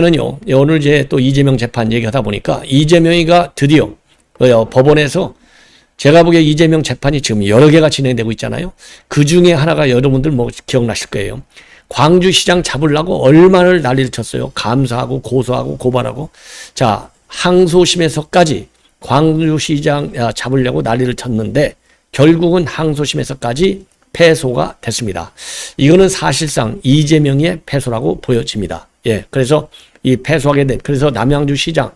는요, 오늘 이제 또 이재명 재판 얘기하다 보니까 이재명이가 드디어 법원에서 제가 보기에 이재명 재판이 지금 여러 개가 진행되고 있잖아요. 그 중에 하나가 여러분들 뭐 기억나실 거예요. 광주시장 잡으려고 얼마나 난리를 쳤어요. 감사하고 고소하고 고발하고. 자, 항소심에서까지 광주시장 잡으려고 난리를 쳤는데 결국은 항소심에서까지 패소가 됐습니다. 이거는 사실상 이재명의 패소라고 보여집니다. 예, 그래서 이 패소하게 된, 그래서 남양주시장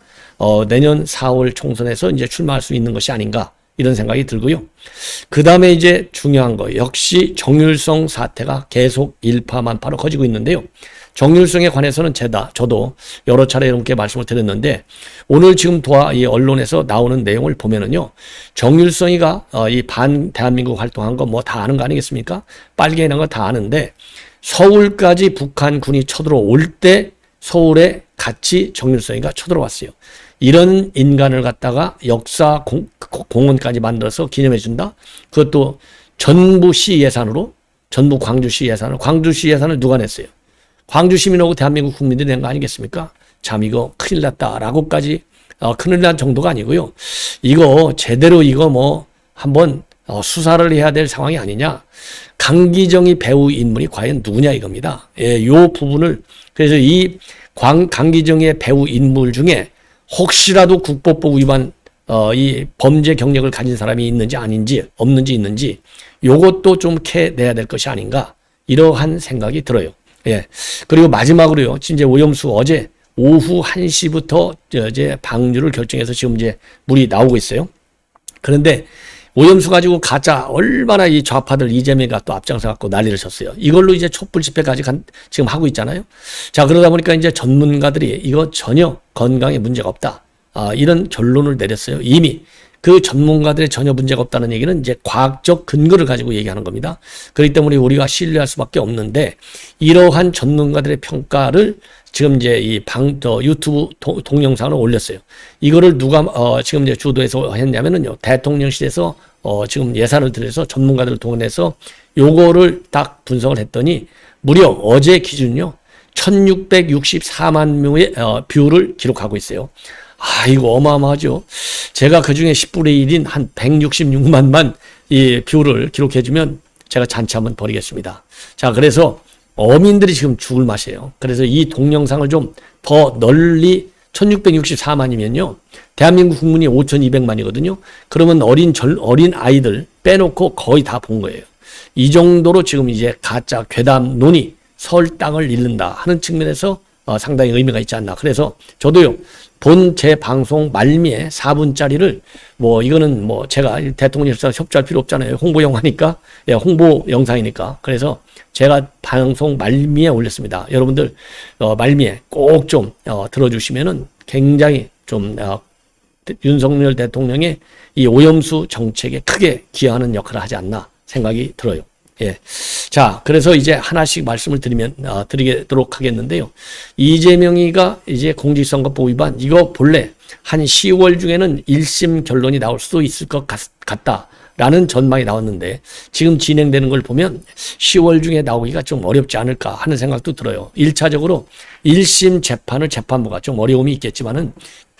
내년 4월 총선에서 이제 출마할 수 있는 것이 아닌가 이런 생각이 들고요. 그 다음에 이제 중요한 거 역시 정율성 사태가 계속 일파만파로 커지고 있는데요. 정율성에 관해서는 저도 여러 차례 여러분께 말씀을 드렸는데 오늘 지금 이 언론에서 나오는 내용을 보면은요. 정율성이가 이 대한민국 활동한 거 뭐 다 아는 거 아니겠습니까? 빨개 이런 거 다 아는데 서울까지 북한군이 쳐들어올 때 서울에 같이 정율성이가 쳐들어왔어요. 이런 인간을 갖다가 역사 공원까지 만들어서 기념해준다? 그것도 전부시 예산으로, 전부 광주시 예산을, 광주시 예산을 누가 냈어요? 광주 시민하고 대한민국 국민들이 낸 거 아니겠습니까? 참 이거 큰일 났다라고까지 큰일 난 정도가 아니고요. 이거 제대로 이거 뭐 한번 수사를 해야 될 상황이 아니냐. 강기정이 배우 인물이 과연 누구냐 이겁니다. 예, 요 부분을 그래서 이 강기정의 배우 인물 중에 혹시라도 국보법 위반 이 범죄 경력을 가진 사람이 있는지 아닌지 없는지 있는지 요것도 좀 캐내야 될 것이 아닌가 이러한 생각이 들어요. 예. 그리고 마지막으로요. 이제 오염수 어제 오후 1시부터 이제 방류를 결정해서 지금 이제 물이 나오고 있어요. 그런데 오염수 가지고 가짜 얼마나 이 좌파들 이재명이가 또 앞장서 갖고 난리를 쳤어요. 이걸로 이제 촛불 집회까지 지금 하고 있잖아요. 자, 그러다 보니까 이제 전문가들이 이거 전혀 건강에 문제가 없다. 이런 결론을 내렸어요. 이미 그 전문가들의 전혀 문제가 없다는 얘기는 이제 과학적 근거를 가지고 얘기하는 겁니다. 그렇기 때문에 우리가 신뢰할 수밖에 없는데 이러한 전문가들의 평가를 지금 이제 유튜브 동영상을 올렸어요. 이거를 누가 지금 이제 주도해서 했냐면은요. 대통령실에서 지금 예산을 들여서 전문가들을 동원해서 요거를 딱 분석을 했더니 무려 어제 기준요 1664만 명의 뷰를 기록하고 있어요. 이거 어마어마하죠. 제가 그 중에 10분의 1인 한 166만만 이 뷰를 기록해주면 제가 잔치 한번 벌이겠습니다. 자, 그래서 어민들이 지금 죽을 맛이에요. 그래서 이 동영상을 좀 더 널리 1664만이면요. 대한민국 국민이 5200만이거든요. 그러면 어린 아이들 빼놓고 거의 다 본 거예요. 이 정도로 지금 이제 가짜 괴담론이 설 땅을 잃는다 하는 측면에서 상당히 의미가 있지 않나. 그래서 저도요. 본 제 방송 말미에 4분짜리를 이거는 제가 대통령실에서 협조할 필요 없잖아요. 홍보 영화니까. 예, 홍보 영상이니까. 그래서 제가 방송 말미에 올렸습니다. 여러분들 말미에 꼭 좀 들어주시면은 굉장히 좀 윤석열 대통령의 이 오염수 정책에 크게 기여하는 역할을 하지 않나 생각이 들어요. 예. 자, 그래서 이제 하나씩 말씀을 드리도록 하겠는데요. 이재명이가 이제 공직선거법 위반, 이거 본래 한 10월 중에는 1심 결론이 나올 수도 있을 것 같다라는 전망이 나왔는데 지금 진행되는 걸 보면 10월 중에 나오기가 좀 어렵지 않을까 하는 생각도 들어요. 1차적으로 1심 재판을 재판부가 좀 어려움이 있겠지만은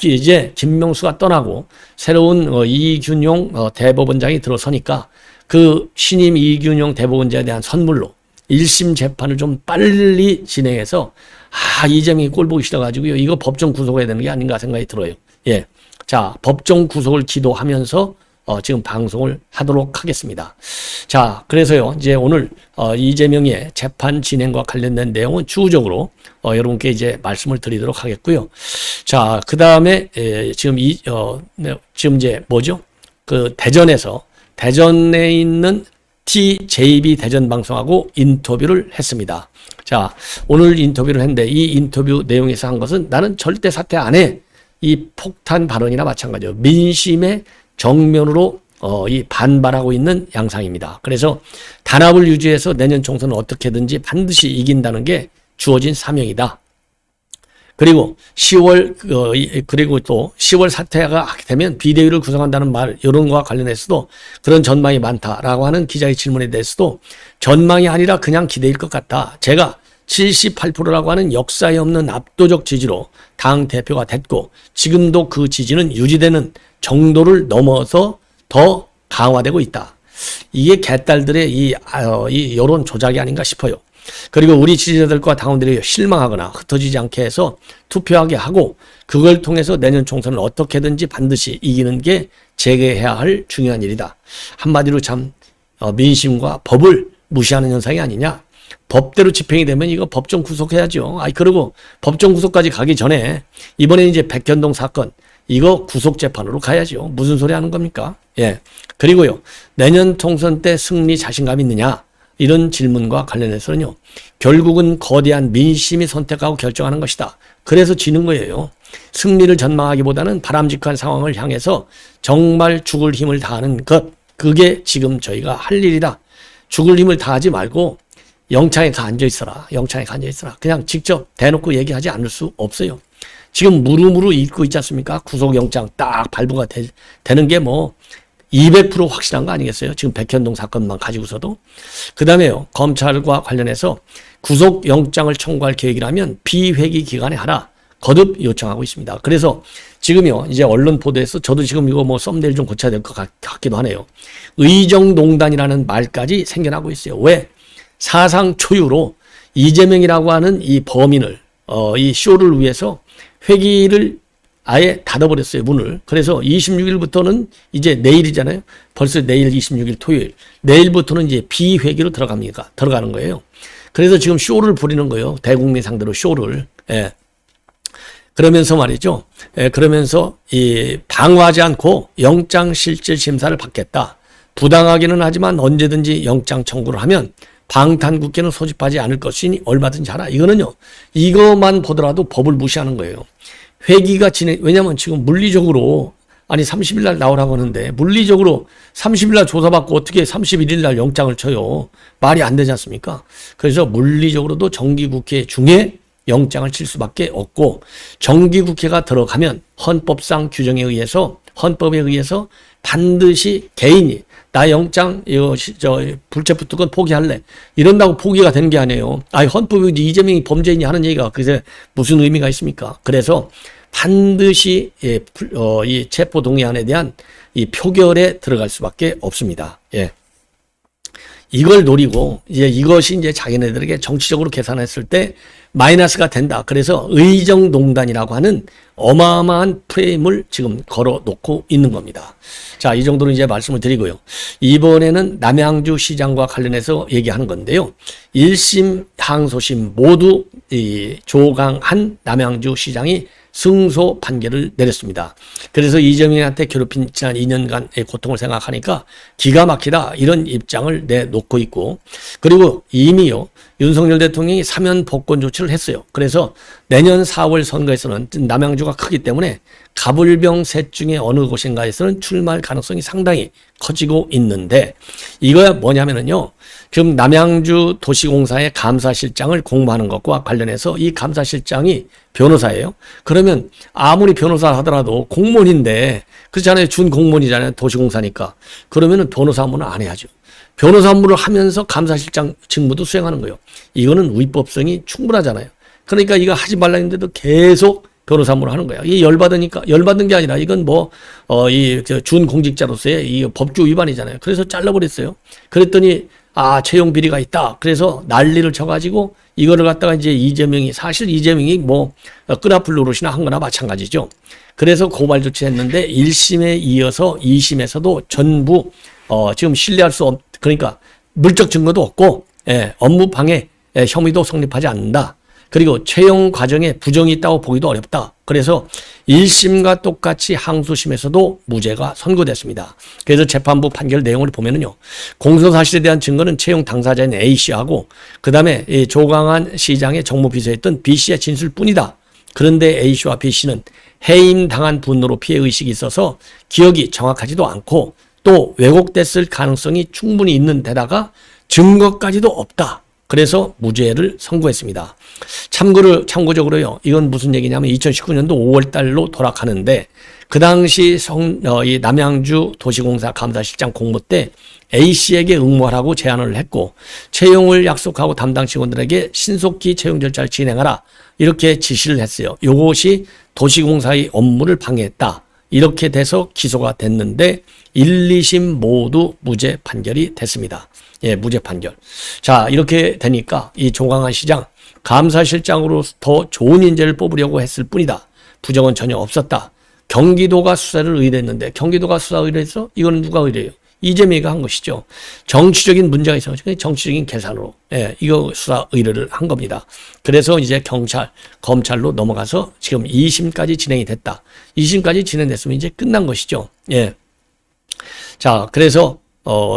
이제 김명수가 떠나고 새로운 이균용 대법원장이 들어서니까 그 신임 이균용 대법원장에 대한 선물로 1심 재판을 좀 빨리 진행해서 이재명이 꼴 보기 싫어가지고요. 이거 법정 구속해야 되는 게 아닌가 생각이 들어요. 예. 자, 법정 구속을 기도하면서 지금 방송을 하도록 하겠습니다. 자, 그래서요. 이제 오늘 이재명의 재판 진행과 관련된 내용은 추후적으로 여러분께 이제 말씀을 드리도록 하겠고요. 자, 그다음에 지금 지금 이제 뭐죠? 그 대전에 있는 TJB 대전 방송하고 인터뷰를 했습니다. 자, 오늘 인터뷰를 했는데 이 인터뷰 내용에서 한 것은 나는 절대 사퇴 안 해. 이 폭탄 발언이나 마찬가지예요. 민심의 정면으로 이 반발하고 있는 양상입니다. 그래서 단합을 유지해서 내년 총선은 어떻게든지 반드시 이긴다는 게 주어진 사명이다. 그리고 그리고 또 10월 사퇴가 하게 되면 비대위를 구성한다는 말, 이런 거와 관련해서도 그런 전망이 많다라고 하는 기자의 질문에 대해서도 전망이 아니라 그냥 기대일 것 같다. 제가 78%라고 하는 역사에 없는 압도적 지지로 당 대표가 됐고 지금도 그 지지는 유지되는 정도를 넘어서 더 강화되고 있다. 이게 개딸들의 이 여론 조작이 아닌가 싶어요. 그리고 우리 지지자들과 당원들이 실망하거나 흩어지지 않게 해서 투표하게 하고 그걸 통해서 내년 총선을 어떻게든지 반드시 이기는 게 재개해야 할 중요한 일이다. 한마디로 참 민심과 법을 무시하는 현상이 아니냐. 법대로 집행이 되면 이거 법정 구속해야죠. 그리고 법정 구속까지 가기 전에 이번에 이제 백현동 사건 이거 구속재판으로 가야죠. 무슨 소리 하는 겁니까? 예. 그리고요. 내년 총선 때 승리 자신감 있느냐? 이런 질문과 관련해서는요. 결국은 거대한 민심이 선택하고 결정하는 것이다. 그래서 지는 거예요. 승리를 전망하기보다는 바람직한 상황을 향해서 정말 죽을 힘을 다하는 것. 그게 지금 저희가 할 일이다. 죽을 힘을 다하지 말고 영창에 가 앉아있어라. 영창에 가 앉아있어라. 그냥 직접 대놓고 얘기하지 않을 수 없어요. 지금 무르무르 읽고 있지 않습니까? 구속영장 딱 발부가 되는 게 뭐 200% 확실한 거 아니겠어요? 지금 백현동 사건만 가지고서도. 그 다음에요. 검찰과 관련해서 구속영장을 청구할 계획이라면 비회기 기간에 하라. 거듭 요청하고 있습니다. 그래서 지금요. 이제 언론 보도에서 저도 지금 이거 뭐 썸네일 좀 고쳐야 될 것 같기도 하네요. 의정농단이라는 말까지 생겨나고 있어요. 왜? 사상 초유로 이재명이라고 하는 이 범인을 이 쇼를 위해서 회기를 아예 닫아버렸어요, 문을. 그래서 26일부터는 이제 내일이잖아요. 벌써 내일 26일 토요일. 내일부터는 이제 비회기로 들어가는 거예요. 그래서 지금 쇼를 부리는 거예요. 대국민 상대로 쇼를. 예. 그러면서 말이죠. 예, 그러면서 방어하지 않고 영장 실질 심사를 받겠다. 부당하기는 하지만 언제든지 영장 청구를 하면 방탄국회는 소집하지 않을 것이니 얼마든지 하라. 이거는요. 이것만 보더라도 법을 무시하는 거예요. 회기가 왜냐면 지금 물리적으로 30일 날 나오라고 하는데 물리적으로 30일 날 조사받고 어떻게 31일 날 영장을 쳐요. 말이 안 되지 않습니까? 그래서 물리적으로도 정기국회 중에 영장을 칠 수밖에 없고 정기국회가 들어가면 헌법상 규정에 의해서 헌법에 의해서 반드시 개인이 나 영장 불체포 특권 포기할래 이런다고 포기가 되는 게 아니에요. 헌법이 이재명이 범죄인이 하는 얘기가 그게 무슨 의미가 있습니까? 그래서 반드시 이 체포 동의안에 대한 이 표결에 들어갈 수밖에 없습니다. 예. 이걸 노리고 이것이 이제 자기네들에게 정치적으로 계산했을 때 마이너스가 된다. 그래서 의정농단이라고 하는 어마어마한 프레임을 지금 걸어놓고 있는 겁니다. 자, 이 정도로 이제 말씀을 드리고요. 이번에는 남양주 시장과 관련해서 얘기하는 건데요. 1심, 항소심 모두 조강한 남양주 시장이 승소 판결을 내렸습니다. 그래서 이재명한테 괴롭힌 지난 2년간의 고통을 생각하니까 기가 막히다 이런 입장을 내놓고 있고 그리고 이미요 윤석열 대통령이 사면 복권 조치를 했어요. 그래서 내년 4월 선거에서는 남양주가 크기 때문에 가불병 셋 중에 어느 곳인가에서는 출마할 가능성이 상당히 커지고 있는데 이거야 뭐냐면은요. 지금 남양주 도시공사의 감사실장을 공모하는 것과 관련해서 이 감사실장이 변호사예요. 그러면 아무리 변호사 하더라도 공무원인데 그렇잖아요. 준 공무원이잖아요. 도시공사니까. 그러면은 변호사 업무는 안 해야죠. 변호사 업무를 하면서 감사실장 직무도 수행하는 거예요. 이거는 위법성이 충분하잖아요. 그러니까 이거 하지 말라 했는데도 계속 변호사 업무를 하는 거야. 이게 열받은 게 아니라 이건 준 공직자로서의 이 법규 위반이잖아요. 그래서 잘라버렸어요. 그랬더니 채용 비리가 있다. 그래서 난리를 쳐가지고 이거를 갖다가 이제 사실 이재명이 끄라풀 노릇이나 한 거나 마찬가지죠. 그래서 고발 조치했는데 1심에 이어서 2심에서도 전부 지금 신뢰할 수 그러니까 물적 증거도 없고 업무 방해 혐의도 성립하지 않는다. 그리고 채용 과정에 부정이 있다고 보기도 어렵다. 그래서 1심과 똑같이 항소심에서도 무죄가 선고됐습니다. 그래서 재판부 판결 내용을 보면은요. 공소사실에 대한 증거는 채용 당사자인 A씨하고 그다음에 조강한 시장의 정무비서였던 B씨의 진술뿐이다. 그런데 A씨와 B씨는 해임당한 분노로 피해의식이 있어서 기억이 정확하지도 않고 또 왜곡됐을 가능성이 충분히 있는 데다가 증거까지도 없다. 그래서 무죄를 선고했습니다. 참고적으로요, 이건 무슨 얘기냐면 2019년도 5월 달로 돌아가는데, 그 당시 이 남양주 도시공사 감사실장 공모 때 A씨에게 응모하라고 제안을 했고, 채용을 약속하고 담당 직원들에게 신속히 채용 절차를 진행하라, 이렇게 지시를 했어요. 이것이 도시공사의 업무를 방해했다. 이렇게 돼서 기소가 됐는데 1, 2심 모두 무죄 판결이 됐습니다. 예, 무죄 판결. 자, 이렇게 되니까 이 조광한 시장 감사실장으로 더 좋은 인재를 뽑으려고 했을 뿐이다. 부정은 전혀 없었다. 경기도가 수사를 의뢰했는데, 경기도가 수사 의뢰해서 이거는 누가 의뢰해요? 이재명이가 한 것이죠. 정치적인 문제가 있어서 정치적인 계산으로, 예, 이거 수사 의뢰를 한 겁니다. 그래서 이제 검찰로 넘어가서 지금 2심까지 진행이 됐다. 2심까지 진행됐으면 이제 끝난 것이죠. 예. 자, 그래서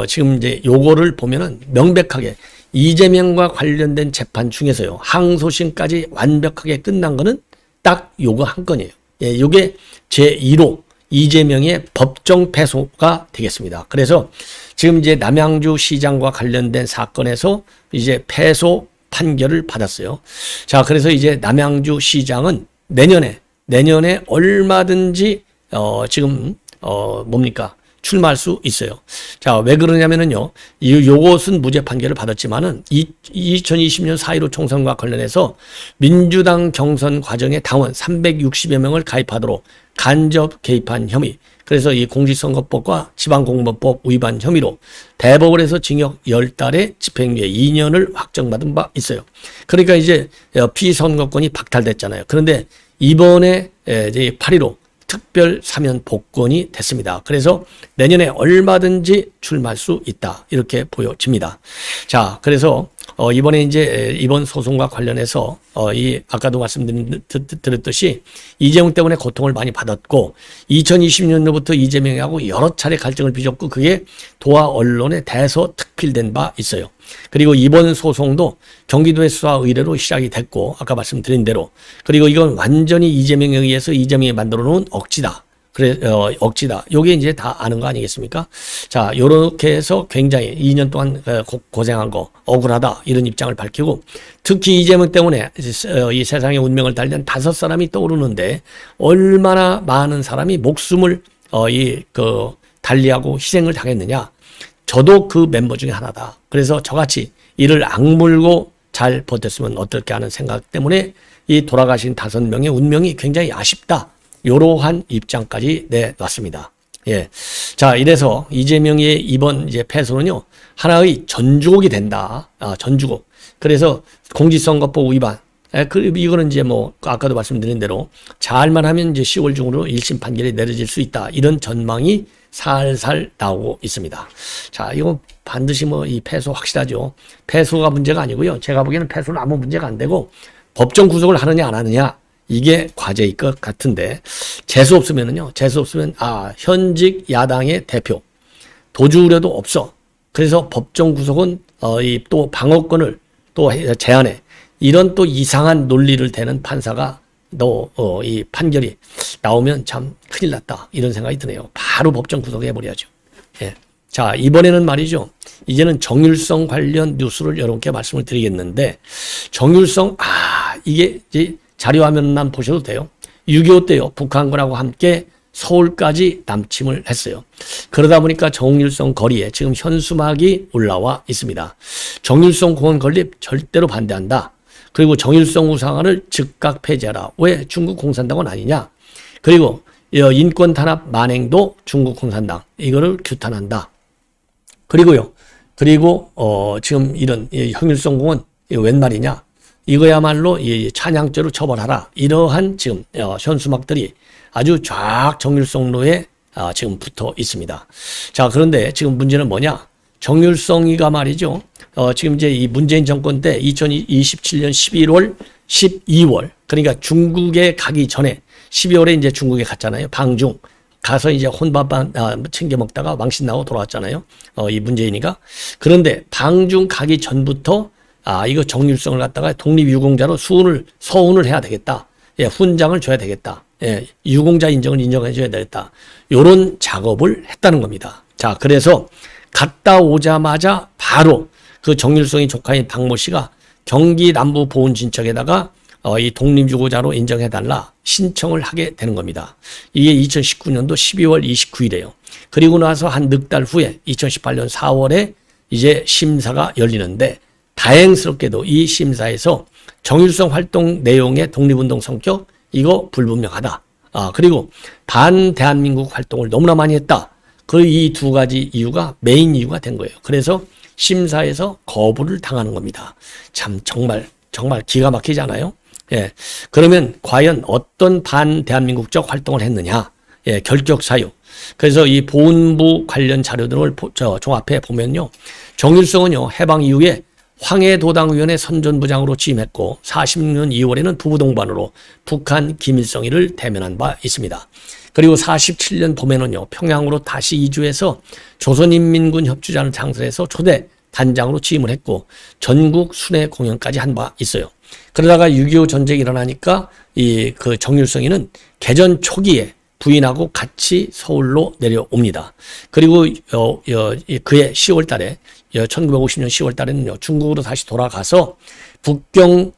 지금 이제 요거를 보면은 명백하게 이재명과 관련된 재판 중에서요, 항소심까지 완벽하게 끝난 거는 딱 요거 한 건이에요. 예, 요게 제1호 이재명의 법정 패소가 되겠습니다. 그래서 지금 이제 남양주 시장과 관련된 사건에서 이제 패소 판결을 받았어요. 자, 그래서 이제 남양주 시장은 내년에 얼마든지 지금 뭡니까? 출마할 수 있어요. 자, 왜 그러냐면은요, 요것은 무죄 판결을 받았지만은 2020년 4.15 총선과 관련해서 민주당 경선 과정에 당원 360여 명을 가입하도록 간접 개입한 혐의, 그래서 이 공직선거법과 지방공무원법 위반 혐의로 대법원에서 징역 10달에 집행유예 2년을 확정받은 바 있어요. 그러니까 이제 피선거권이 박탈됐잖아요. 그런데 이번에 이제 8.15 특별 사면 복권이 됐습니다. 그래서 내년에 얼마든지 출마할 수 있다, 이렇게 보여집니다. 자, 그래서 이번에 이제 이번 소송과 관련해서 이 아까도 말씀드렸듯이 이재명 때문에 고통을 많이 받았고, 2020년도부터 이재명하고 여러 차례 갈등을 빚었고, 그게 도하 언론에 대서특필된 바 있어요. 그리고 이번 소송도 경기도의 수사 의뢰로 시작이 됐고, 아까 말씀드린 대로, 그리고 이건 완전히 이재명에 의해서 이재명이 만들어 놓은 억지다. 그래, 억지다. 요게 이제 다 아는 거 아니겠습니까? 자, 요렇게 해서 굉장히 2년 동안 고생한 거, 억울하다, 이런 입장을 밝히고, 특히 이재명 때문에 이 세상의 운명을 달리는 5사람이 떠오르는데, 얼마나 많은 사람이 목숨을 달리하고 희생을 당했느냐. 저도 그 멤버 중에 하나다. 그래서 저같이 이를 악물고 잘 버텼으면 어떨까 하는 생각 때문에 이 돌아가신 5명의 운명이 굉장히 아쉽다. 이러한 입장까지 내놨습니다. 예. 자, 이래서 이재명의 이번 이제 패소는요, 하나의 전주곡이 된다. 전주곡. 그래서 공직선거법 위반. 이거는 이제 뭐, 아까도 말씀드린 대로 잘만 하면 이제 10월 중으로 1심 판결이 내려질 수 있다. 이런 전망이 살살 나오고 있습니다. 자, 이거 반드시 뭐 이 패소 확실하죠. 패소가 문제가 아니고요. 제가 보기에는 패소는 아무 문제가 안 되고, 법정 구속을 하느냐 안 하느냐, 이게 과제일 것 같은데, 재수 없으면 현직 야당의 대표 도주 우려도 없어. 그래서 법정 구속은 또 방어권을 또 제한해. 이런 또 이상한 논리를 대는 판사가 이 판결이 나오면 참 큰일 났다, 이런 생각이 드네요. 바로 법정 구속해버려야죠. 예. 자, 이번에는 말이죠, 이제는 정율성 관련 뉴스를 여러분께 말씀을 드리겠는데, 정율성, 이게 이제 자료화면만 보셔도 돼요. 6.25 때요, 북한군하고 함께 서울까지 남침을 했어요. 그러다 보니까 정율성 거리에 지금 현수막이 올라와 있습니다. 정율성 공원 건립 절대로 반대한다. 그리고 정율성 우상화를 즉각 폐지하라. 왜? 중국 공산당은 아니냐. 그리고 인권 탄압 만행도 중국 공산당, 이거를 규탄한다. 그리고 지금 이런 정율성 공원 웬 말이냐. 이거야말로 이 찬양죄로 처벌하라. 이러한 지금 현수막들이 아주 쫙 정율성로에 지금 붙어 있습니다. 자, 그런데 지금 문제는 뭐냐? 정율성이가 말이죠. 지금 이제 이 문재인 정권 때 2027년 11월, 12월, 그러니까 중국에 가기 전에 12월에 이제 중국에 갔잖아요. 방중. 가서 이제 혼밥 챙겨 먹다가 왕신 나고 돌아왔잖아요. 이 문재인이가. 그런데 방중 가기 전부터 이거 정율성을 갖다가 독립유공자로 서훈을 해야 되겠다. 예, 훈장을 줘야 되겠다. 예, 유공자 인정을 인정해 줘야 되겠다. 요런 작업을 했다는 겁니다. 자, 그래서 갔다 오자마자 바로 그 정일성이 조카인 박모 씨가 경기 남부 보훈 진척에다가 이 독립유고자로 인정해달라 신청을 하게 되는 겁니다. 이게 2019년도 12월 29일이에요. 그리고 나서 한 넉 달 후에 2018년 4월에 이제 심사가 열리는데 다행스럽게도 이 심사에서 정일성 활동 내용의 독립운동 성격 이거 불분명하다. 그리고 반대한민국 활동을 너무나 많이 했다. 그 이 두 가지 이유가 메인 이유가 된 거예요. 그래서 심사에서 거부를 당하는 겁니다. 참 정말 기가 막히잖아요. 예. 그러면 과연 어떤 반대한민국적 활동을 했느냐? 예, 결격 사유. 그래서 이 보훈부 관련 자료들을 종합해 보면요. 정일성은요, 해방 이후에 황해도당위원회 선전부장으로 취임했고 46년 2월에는 부부동반으로 북한 김일성이를 대면한 바 있습니다. 그리고 47년 봄에는요, 평양으로 다시 이주해서 조선인민군 협주자를 창설해서 초대 단장으로 취임을 했고 전국 순회 공연까지 한 바 있어요. 그러다가 6.25 전쟁이 일어나니까 그 정일성이는 개전 초기에 부인하고 같이 서울로 내려옵니다. 그리고 그해 10월 달에 1950년 10월 달에는요, 중국으로 다시 돌아가서 북경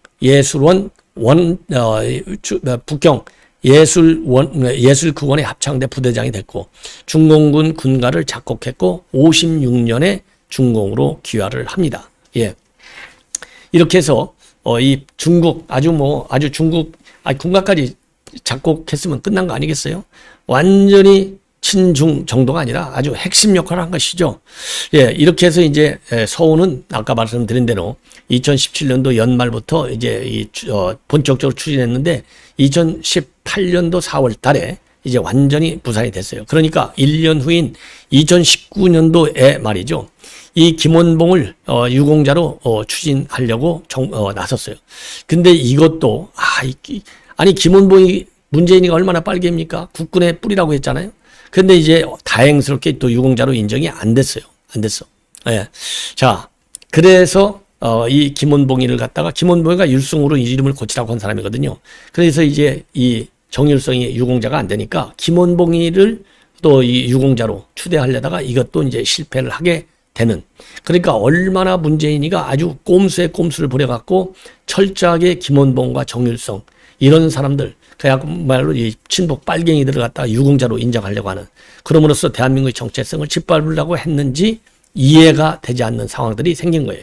예술극원에 합창대 부대장이 됐고 중공군 군가를 작곡했고 56년에 중공으로 귀화를 합니다. 예. 이렇게 해서 이 중국 아주 중국 군가까지 작곡했으면 끝난 거 아니겠어요? 완전히 친중 정도가 아니라 아주 핵심 역할을 한 것이죠. 예, 이렇게 해서 이제 서훈은 아까 말씀드린 대로 2017년도 연말부터 이제 본격적으로 추진했는데 2018년도 4월 달에 이제 완전히 부산이 됐어요. 그러니까 1년 후인 2019년도에 말이죠. 이 김원봉을 유공자로 추진하려고 나섰어요. 근데 이것도 아니 김원봉이 문재인이가 얼마나 빨개입니까? 국군의 뿌리라고 했잖아요. 근데 이제 다행스럽게 또 유공자로 인정이 안 됐어요. 안 됐어. 예. 자, 그래서 이 김원봉이를 갖다가 김원봉이가 율성으로 이름을 고치라고 한 사람이거든요. 그래서 이제 이 정일성이 유공자가 안 되니까 김원봉이를 또 이 유공자로 추대하려다가 이것도 이제 실패를 하게 되는. 그러니까 얼마나 문재인이가 아주 꼼수에 꼼수를 부려갖고 철저하게 김원봉과 정일성 이런 사람들 그야말로 이 친북 빨갱이들을 갖다가 유공자로 인정하려고 하는 그럼으로써 대한민국의 정체성을 짓밟으려고 했는지 이해가 되지 않는 상황들이 생긴 거예요.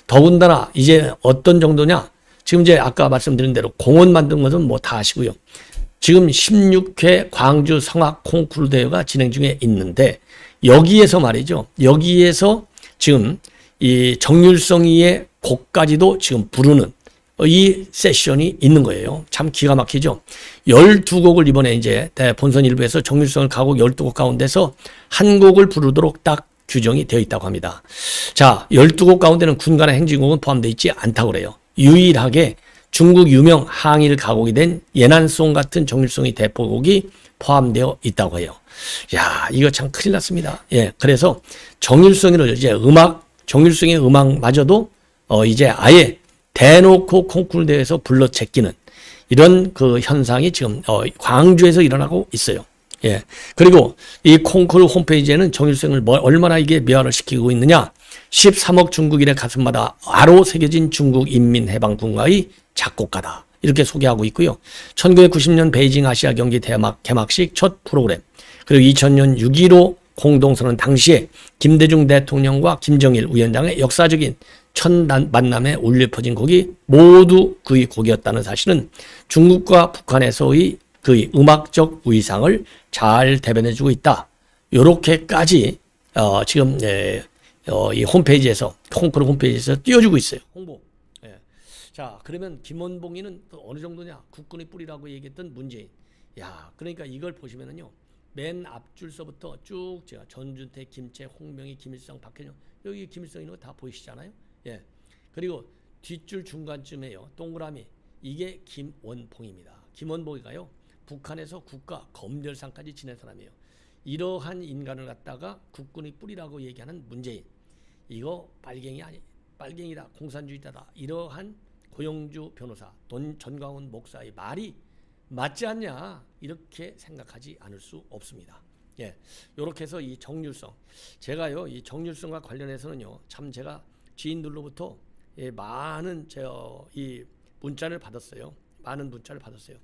더군다나 이제 어떤 정도냐? 지금 이제 아까 말씀드린 대로 공원 만든 것은 뭐 다 아시고요. 지금 16회 광주 성악 콩쿠르 대회가 진행 중에 있는데 여기에서 말이죠. 여기에서 지금 이 정율성이의 곡까지도 지금 부르는 이 세션이 있는 거예요. 참 기가 막히죠. 12곡을 이번에 이제 본선 일부에서 정율성을 가곡 12곡 가운데서 한 곡을 부르도록 딱 규정이 되어 있다고 합니다. 자, 12곡 가운데는 군가나 행진곡은 포함되어 있지 않다고 그래요. 유일하게 중국 유명 항일 가곡이 된 예난송 같은 정율성의 대표곡이 포함되어 있다고 해요. 야, 이거 참 큰일 났습니다. 예, 그래서 정율성이를 이제 정율성의 음악마저도 이제 아예 대놓고 콩쿠르 대회에서 불러 제끼는 이런 그 현상이 지금 광주에서 일어나고 있어요. 예. 그리고 이 콩쿠르 홈페이지에는 정일성을 얼마나 이게 미화를 시키고 있느냐. 13억 중국인의 가슴마다 아로 새겨진 중국 인민해방군가의 작곡가다. 이렇게 소개하고 있고요. 1990년 베이징 아시아 경기 개막식 첫 프로그램. 그리고 2000년 6.15 공동선언 당시에 김대중 대통령과 김정일 위원장의 역사적인 첫 만남에 울려 퍼진 곡이 모두 그의 곡이었다는 사실은 중국과 북한에서의 그의 음악적 위상을 잘 대변해주고 있다. 요렇게까지 지금 이 홈페이지에서 콩쿠르 홈페이지에서 띄워주고 있어요. 홍보. 예. 자, 그러면 김원봉이는 또 어느 정도냐? 국군의 뿌리라고 얘기했던 문재인. 야, 그러니까 이걸 보시면은요. 맨 앞줄서부터 쭉 제가 전준태, 김채, 홍명희, 김일성, 박해정 여기 김일성 있는 거 다 보이시잖아요. 예. 그리고 뒷줄 중간쯤에요. 동그라미. 이게 김원봉입니다. 김원봉이가요. 북한에서 국가 검열상까지 지낸 사람이에요. 이러한 인간을 갖다가 국군의 뿌리라고 얘기하는 문재인. 이거 빨갱이다. 공산주의자다. 이러한 고영주 변호사, 전광훈 목사의 말이 맞지 않냐? 이렇게 생각하지 않을 수 없습니다. 예. 요렇게 해서 이 정율성. 제가요, 이 정율성과 관련해서는요, 참 제가 지인들로부터 많은 이 문자를 받았어요. 많은 문자를 받았어요.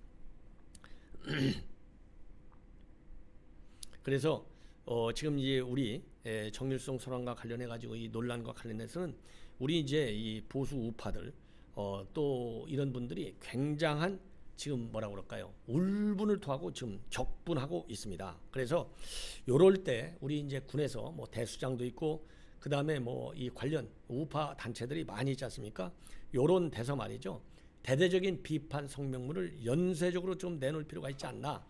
그래서 지금 이제 우리 정일성 소란과 관련해 가지고 이 논란과 관련해서는 우리 이제 이 보수 우파들 또 이런 분들이 굉장한 지금 뭐라 그럴까요? 울분을 토하고 지금 격분하고 있습니다. 그래서 요럴 때 우리 이제 군에서 뭐 대수장도 있고 그 다음에 뭐 이 관련 우파 단체들이 많이 있지 않습니까? 요런 데서 말이죠. 대대적인 비판 성명문을 연쇄적으로 좀 내놓을 필요가 있지 않나.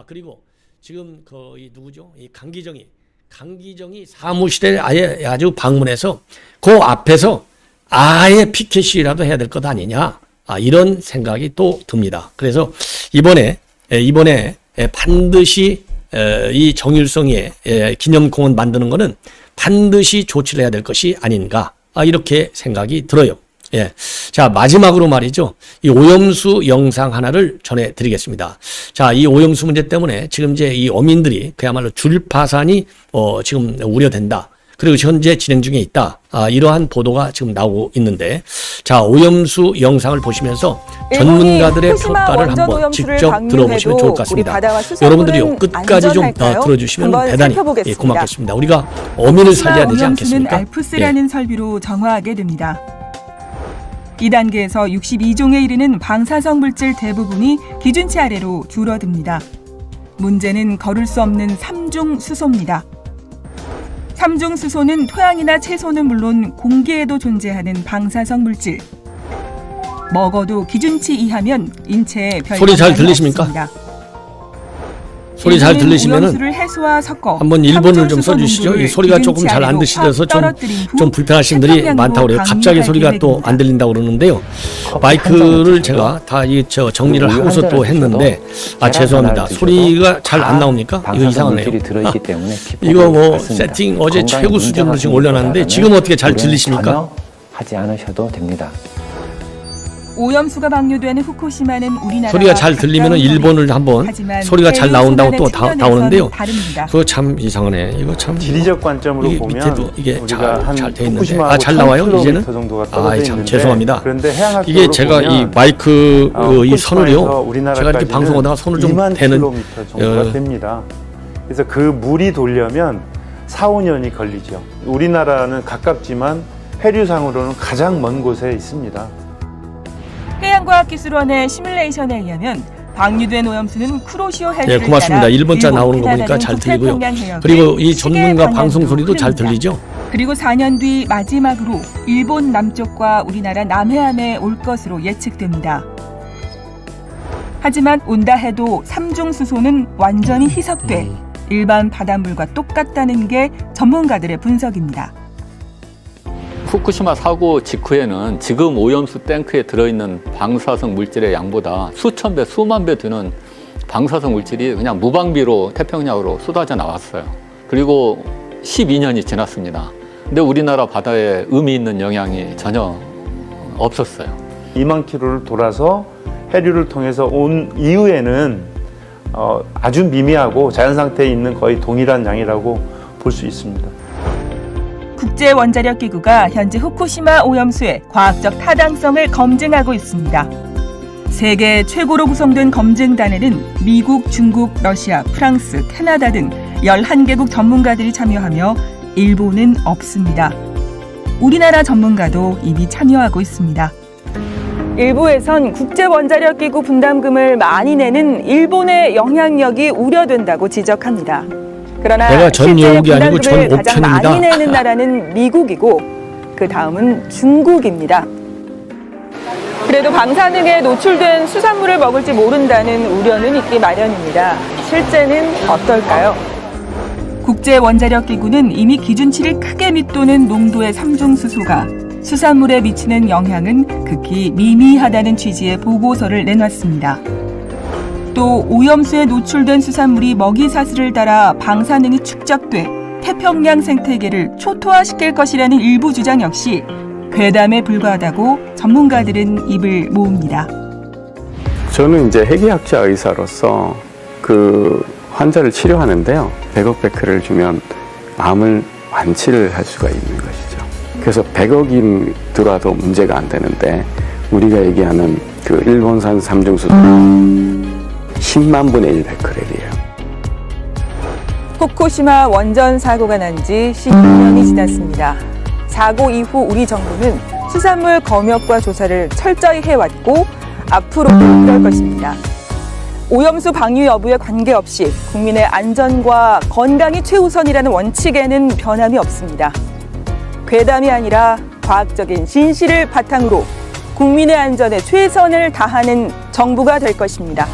그리고 지금 이 누구죠? 이 강기정이 사무실에 아주 방문해서 그 앞에서 아예 피켓 시위라도 해야 될 것 아니냐. 이런 생각이 또 듭니다. 그래서 이번에 반드시 이 정일성의 기념공원 만드는 거는 반드시 조치를 해야 될 것이 아닌가. 이렇게 생각이 들어요. 예. 자, 마지막으로 말이죠. 이 오염수 영상 하나를 전해드리겠습니다. 자, 이 오염수 문제 때문에 지금 이제 이 어민들이 그야말로 줄파산이 지금 우려된다. 그리고 현재 진행 중에 있다. 이러한 보도가 지금 나오고 있는데, 자, 오염수 영상을 보시면서 전문가들의 평가를 한번 직접 들어보시면 좋을 것 같습니다. 여러분들이 끝까지 좀 들어주시면 대단히 고맙겠습니다. 우리가 어민을 살려야 되지 않겠습니까? 오염수는 알프스라는 설비로 정화하게 됩니다. 이 단계에서 62종에 이르는 방사성 물질 대부분이 기준치 아래로 줄어듭니다. 문제는 거를 수 없는 3중 수소입니다. 3중 수소는 토양이나 채소는 물론 공기에도 존재하는 방사성 물질. 먹어도 기준치 이하면 인체에 별 소리 잘 영향이 들리십니까? 없습니다. 소리 잘 들리시면은 해수와 섞어 한번 일본을 좀 써주시죠. 이 소리가 조금 잘 안 들리셔서 좀 불편하신 분들이 많다고 그래요. 갑자기 소리가 또 안 들린다고 그러는데요. 마이크를 제가 다 정리를 하고서 또 했는데 죄송합니다. 소리가 잘 안 나옵니까? 이거 이상하네요. 이거 뭐 세팅 어제 최고 수준으로 지금 올려놨는데 지금 어떻게 잘 들리십니까? 하지 않으셔도 됩니다. 오염수가 방류되는 후쿠시마는 우리나라 소리가 잘 들리면은 일본을 한번 소리가 잘 나온다고 또 나오는데요. 그거 참 이상하네. 이거 참 지리적 관점으로 이게 보면 밑에도 이게 잘 돼 있는데 잘 나와요 이제는? 참 죄송합니다. 이게 제가 이 마이크 이 선을요. 제가 이렇게 방송하다가 손을 좀 대는 정도가 됩니다. 그래서 그 물이 돌려면 4, 5년이 걸리죠. 우리나라는 가깝지만 해류상으로는 가장 먼 곳에 있습니다. 해양과학기술원의 시뮬레이션에 의하면 방류된 오염수는 쿠로시오 해수를 고맙습니다. 따라 일본자 나오는 거 보니까 잘 들리고요. 그리고 이 전문가 방송 소리도 잘 들리죠? 그리고 4년 뒤 마지막으로 일본 남쪽과 우리나라 남해안에 올 것으로 예측됩니다. 하지만 온다 해도 3중 수소는 완전히 희석돼 일반 바닷물과 똑같다는 게 전문가들의 분석입니다. 후쿠시마 사고 직후에는 지금 오염수 탱크에 들어있는 방사성 물질의 양보다 수천 배, 수만 배 되는 방사성 물질이 그냥 무방비로 태평양으로 쏟아져 나왔어요. 그리고 12년이 지났습니다. 근데 우리나라 바다에 의미 있는 영향이 전혀 없었어요. 2만 킬로를 돌아서 해류를 통해서 온 이후에는 아주 미미하고 자연 상태에 있는 거의 동일한 양이라고 볼 수 있습니다. 국제원자력기구가 현재 후쿠시마 오염수의 과학적 타당성을 검증하고 있습니다. 세계 최고로 구성된 검증단에는 미국, 중국, 러시아, 프랑스, 캐나다 등 11개국 전문가들이 참여하며 일본은 없습니다. 우리나라 전문가도 이미 참여하고 있습니다. 일부에선 국제원자력기구 분담금을 많이 내는 일본의 영향력이 우려된다고 지적합니다. 그러나 내가 전 여국이 아니고 전 분담금을 가장 옥편입니다. 많이 내는 나라는 미국이고 그 다음은 중국입니다. 그래도 방사능에 노출된 수산물을 먹을지 모른다는 우려는 있기 마련입니다. 실제는 어떨까요? 국제원자력기구는 이미 기준치를 크게 밑도는 농도의 3중 수소가 수산물에 미치는 영향은 극히 미미하다는 취지의 보고서를 내놨습니다. 또 오염수에 노출된 수산물이 먹이 사슬을 따라 방사능이 축적돼 태평양 생태계를 초토화시킬 것이라는 일부 주장 역시 괴담에 불과하다고 전문가들은 입을 모읍니다. 저는 이제 해괴학자 의사로서 그 환자를 치료하는데요. 100억 베크를 주면 암을 완치를 할 수가 있는 것이죠. 그래서 100억이 들어와도 문제가 안 되는데 우리가 얘기하는 그 일본산 삼중수소 10만 분의 1 베크렐이에요. 후쿠시마 원전 사고가 난 지 12년이 지났습니다. 사고 이후 우리 정부는 수산물 검역과 조사를 철저히 해왔고 앞으로도 그럴 것입니다. 오염수 방류 여부에 관계없이 국민의 안전과 건강이 최우선이라는 원칙에는 변함이 없습니다. 괴담이 아니라 과학적인 진실을 바탕으로 국민의 안전에 최선을 다하는 정부가 될 것입니다.